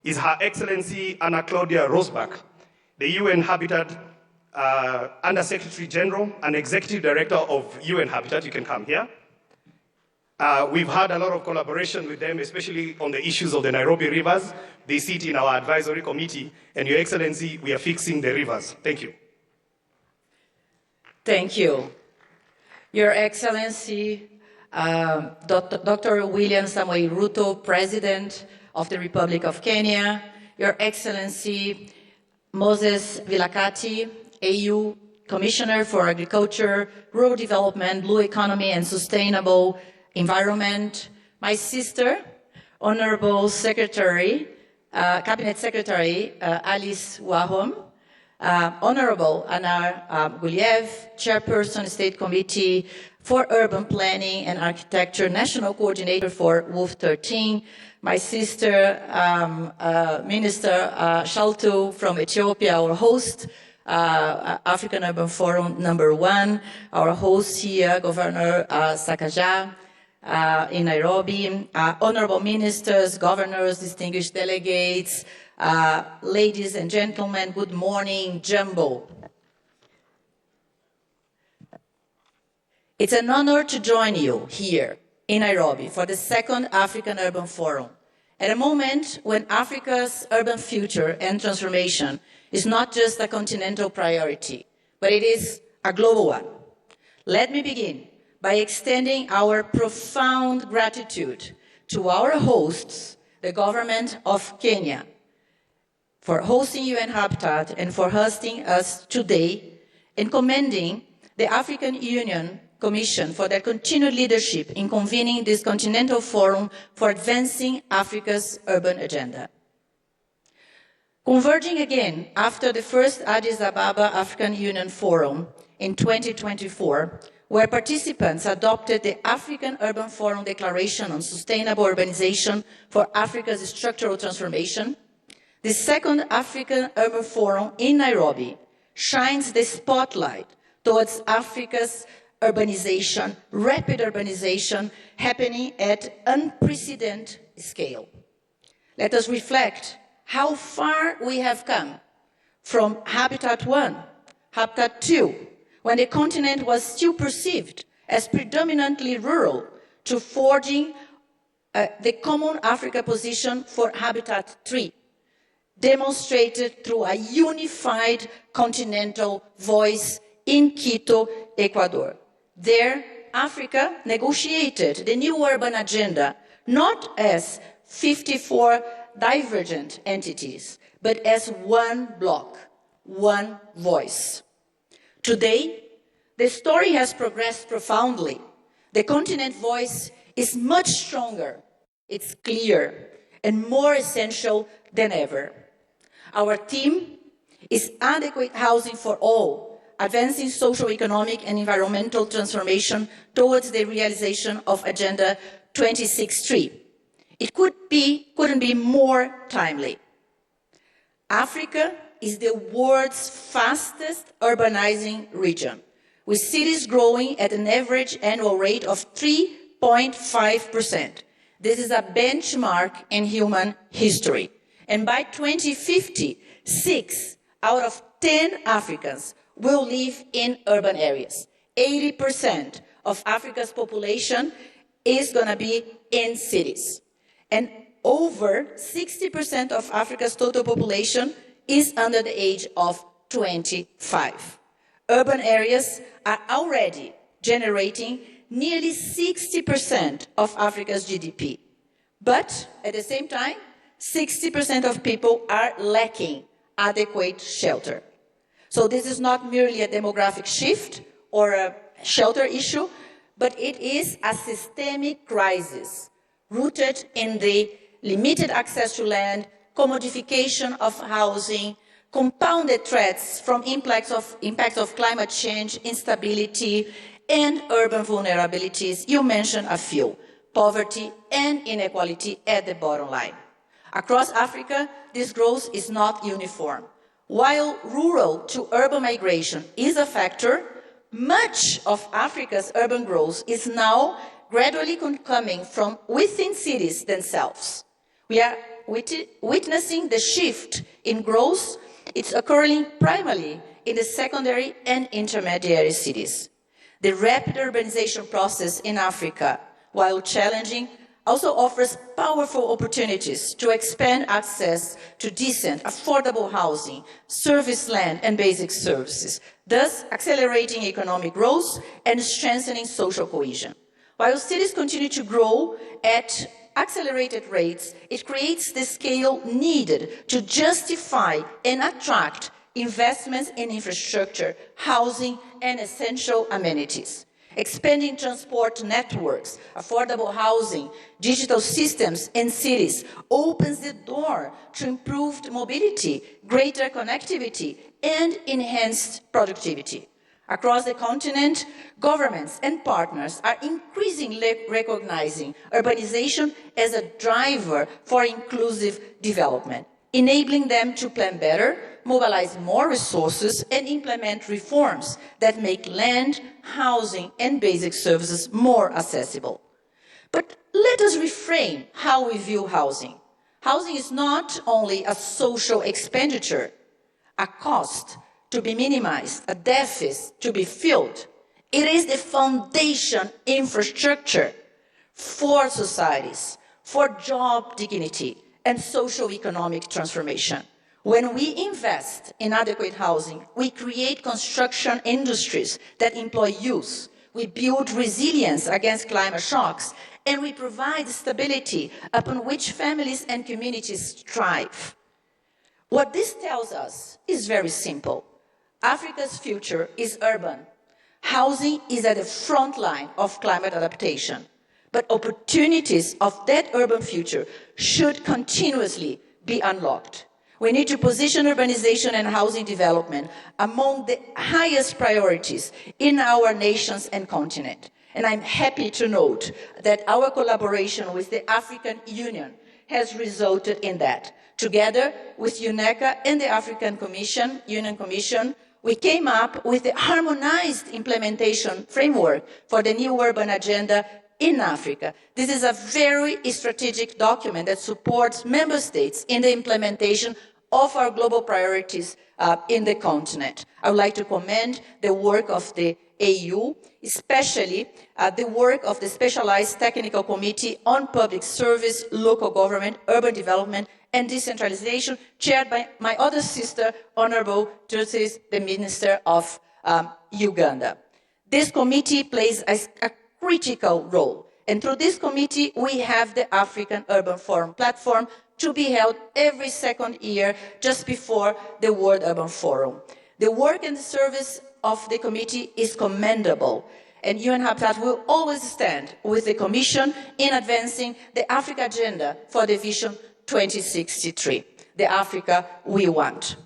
is Her Excellency Anaclaudia Rossbach, the UN Habitat Under-Secretary General and Executive Director of UN Habitat. You can come here. We've had a lot of collaboration with them, especially on the issues of the Nairobi rivers. They sit in our advisory committee, and Your Excellency, we are fixing the rivers. Thank you. Thank you. Your Excellency, Dr. William Samoei Ruto, President of the Republic of Kenya, Your Excellency Moses Vilakati, AU Commissioner for Agriculture, Rural Development, Blue Economy and Sustainable Environment, my sister, Honorable Secretary, Cabinet Secretary Alice Wahom, Honorable Anna Guliev, Chairperson, State Committee for Urban Planning and Architecture, National Coordinator for WOOF 13, my sister, Minister Shaltu from Ethiopia, our host, African Urban Forum #1, our host here, Governor Sakaja in Nairobi, honorable ministers, governors, distinguished delegates, ladies and gentlemen, good morning, Jumbo. It's an honor to join you here in Nairobi for the second African Urban Forum, at a moment when Africa's urban future and transformation is not just a continental priority, but it is a global one. Let me begin by extending our profound gratitude to our hosts, the government of Kenya, for hosting UN Habitat and for hosting us today, and commending the African Union Commission for their continued leadership in convening this continental forum for advancing Africa's urban agenda. Converging again after the first Addis Ababa African Union Forum in 2024, where participants adopted the African Urban Forum Declaration on Sustainable Urbanization for Africa's Structural Transformation, the second African Urban Forum in Nairobi shines the spotlight towards Africa's urbanization, rapid urbanization, happening at unprecedented scale. Let us reflect how far we have come from Habitat 1, Habitat 2, when the continent was still perceived as predominantly rural, to forging the common Africa position for Habitat 3, demonstrated through a unified continental voice in Quito, Ecuador. There, Africa negotiated the new urban agenda, not as 54 divergent entities, but as one bloc, one voice. Today, the story has progressed profoundly. The continent voice is much stronger, it's clear, and more essential than ever. Our theme is adequate housing for all, advancing socio-economic and environmental transformation towards the realization of Agenda 2063. It couldn't be more timely. Africa is the world's fastest urbanizing region, with cities growing at an average annual rate of 3.5%. This is a benchmark in human history. And by 2050, 6 out of 10 Africans will live in urban areas. 80% of Africa's population is going to be in cities. And over 60% of Africa's total population is under the age of 25. Urban areas are already generating nearly 60% of Africa's GDP. But at the same time, 60% of people are lacking adequate shelter. So this is not merely a demographic shift or a shelter issue, but it is a systemic crisis rooted in the limited access to land, commodification of housing, compounded threats from impacts of climate change, instability, and urban vulnerabilities. You mentioned a few: poverty and inequality at the bottom line. Across Africa, this growth is not uniform. While rural to urban migration is a factor, much of Africa's urban growth is now gradually coming from within cities themselves. We witnessing the shift in growth. It's occurring primarily in the secondary and intermediary cities. The rapid urbanization process in Africa, while challenging, also offers powerful opportunities to expand access to decent, affordable housing, service land, and basic services, thus accelerating economic growth and strengthening social cohesion. While cities continue to grow at accelerated rates, it creates the scale needed to justify and attract investments in infrastructure, housing, and essential amenities. Expanding transport networks, affordable housing, digital systems in cities opens the door to improved mobility, greater connectivity, and enhanced productivity. Across the continent, governments and partners are increasingly recognizing urbanization as a driver for inclusive development, enabling them to plan better, mobilize more resources, and implement reforms that make land, housing, and basic services more accessible. But let us reframe how we view housing. Housing is not only a social expenditure, a cost to be minimized, a deficit to be filled. It is the foundation infrastructure for societies, for job dignity, and socio-economic transformation. When we invest in adequate housing, we create construction industries that employ youth, we build resilience against climate shocks, and we provide stability upon which families and communities thrive. What this tells us is very simple. Africa's future is urban. Housing is at the front line of climate adaptation, but opportunities of that urban future should continuously be unlocked. We need to position urbanization and housing development among the highest priorities in our nations and continent. And I'm happy to note that our collaboration with the African Union has resulted in that. Together with UNECA and the African Union Commission, we came up with a harmonized implementation framework for the new urban agenda in Africa. This is a very strategic document that supports member states in the implementation of our global priorities in the continent. I would like to commend the work of the AU, especially the work of the Specialized Technical Committee on Public Service, Local Government, Urban Development, and Decentralization, chaired by my other sister, Honorable Justice, the Minister of Uganda. This committee plays a critical role, and through this committee, we have the African Urban Forum platform to be held every second year just before the World Urban Forum. The work and the service of the committee is commendable, and UN Habitat will always stand with the Commission in advancing the Africa Agenda for the Vision 2063, the Africa we want.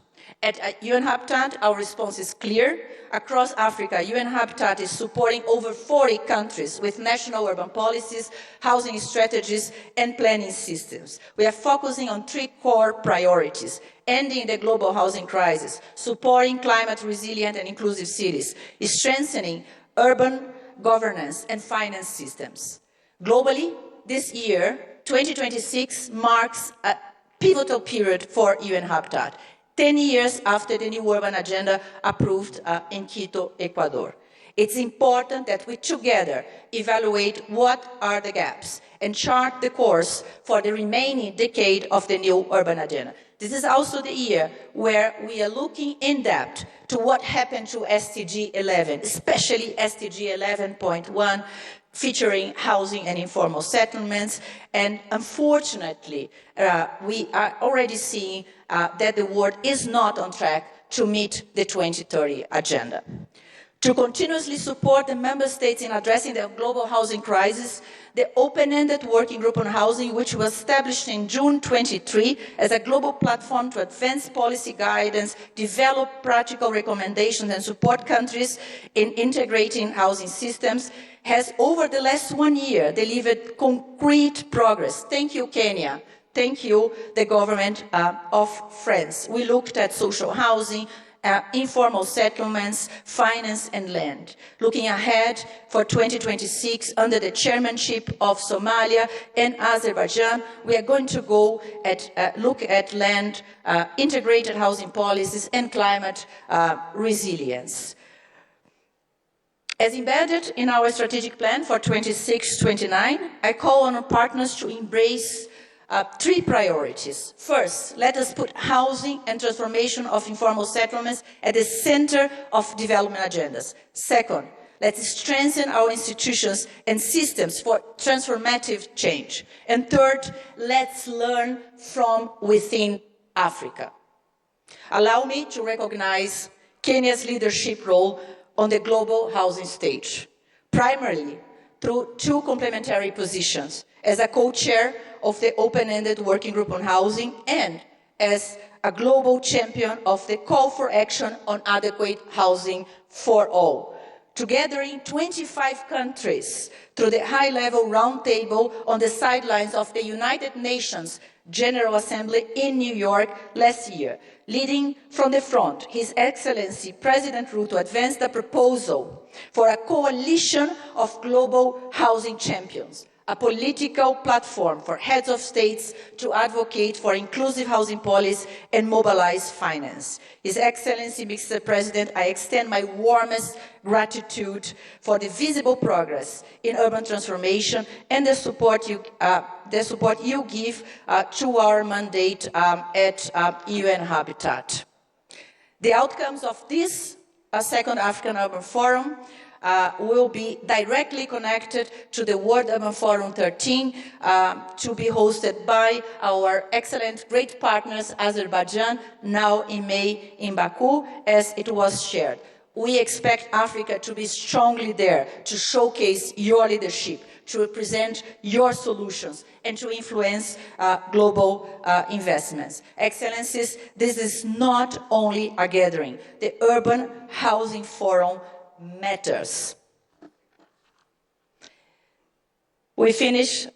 At UN Habitat, our response is clear. Across Africa, UN Habitat is supporting over 40 countries with national urban policies, housing strategies, and planning systems. We are focusing on 3 core priorities: ending the global housing crisis, supporting climate resilient and inclusive cities, strengthening urban governance and finance systems. Globally, this year, 2026 marks a pivotal period for UN Habitat, 10 years after the new urban agenda approved in Quito, Ecuador. It's important that we together evaluate what are the gaps and chart the course for the remaining decade of the new urban agenda. This is also the year where we are looking in depth to what happened to SDG 11, especially SDG 11.1, featuring housing and informal settlements. And unfortunately, we are already seeing that the world is not on track to meet the 2030 agenda. To continuously support the member states in addressing the global housing crisis, the open-ended working group on housing, which was established in June 23 as a global platform to advance policy guidance, develop practical recommendations, and support countries in integrating housing systems, has over the last 1 year delivered concrete progress. Thank you, Kenya. Thank you, the government of France. We looked at social housing, informal settlements, finance and land. Looking ahead for 2026, under the chairmanship of Somalia and Azerbaijan, we are going to look at land, integrated housing policies and climate resilience. As embedded in our strategic plan for 26-29, I call on our partners to embrace three priorities. First, let us put housing and transformation of informal settlements at the center of development agendas. Second, let's strengthen our institutions and systems for transformative change. And third, let's learn from within Africa. Allow me to recognize Kenya's leadership role on the global housing stage, primarily through two complementary positions, as a co-chair of the open-ended working group on housing and as a global champion of the call for action on adequate housing for all. Together in 25 countries, through the high-level roundtable on the sidelines of the United Nations General Assembly in New York last year, leading from the front, His Excellency President Ruto advanced a proposal for a coalition of global housing champions, a political platform for heads of states to advocate for inclusive housing policy and mobilize finance. His Excellency, Mr. President, I extend my warmest gratitude for the visible progress in urban transformation and the support you give to our mandate at UN Habitat. The outcomes of this second African Urban Forum will be directly connected to the World Urban Forum 13 to be hosted by our excellent, great partners, Azerbaijan, now in May in Baku, as it was shared. We expect Africa to be strongly there to showcase your leadership, to represent your solutions, and to influence global investments. Excellencies, this is not only a gathering. The Urban Housing Forum matters. We finish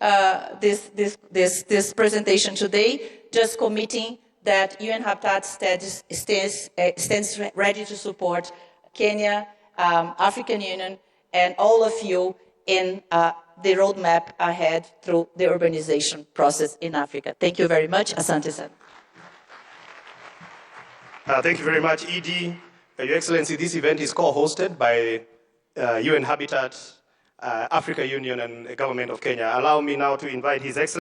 this presentation today just committing that UN Habitat stands ready to support Kenya, African Union, and all of you in the roadmap ahead through the urbanization process in Africa. Thank you very much. Asante sana. Thank you very much, Edie. Your Excellency, this event is co-hosted by UN Habitat, African Union, and the Government of Kenya. Allow me now to invite His Excellency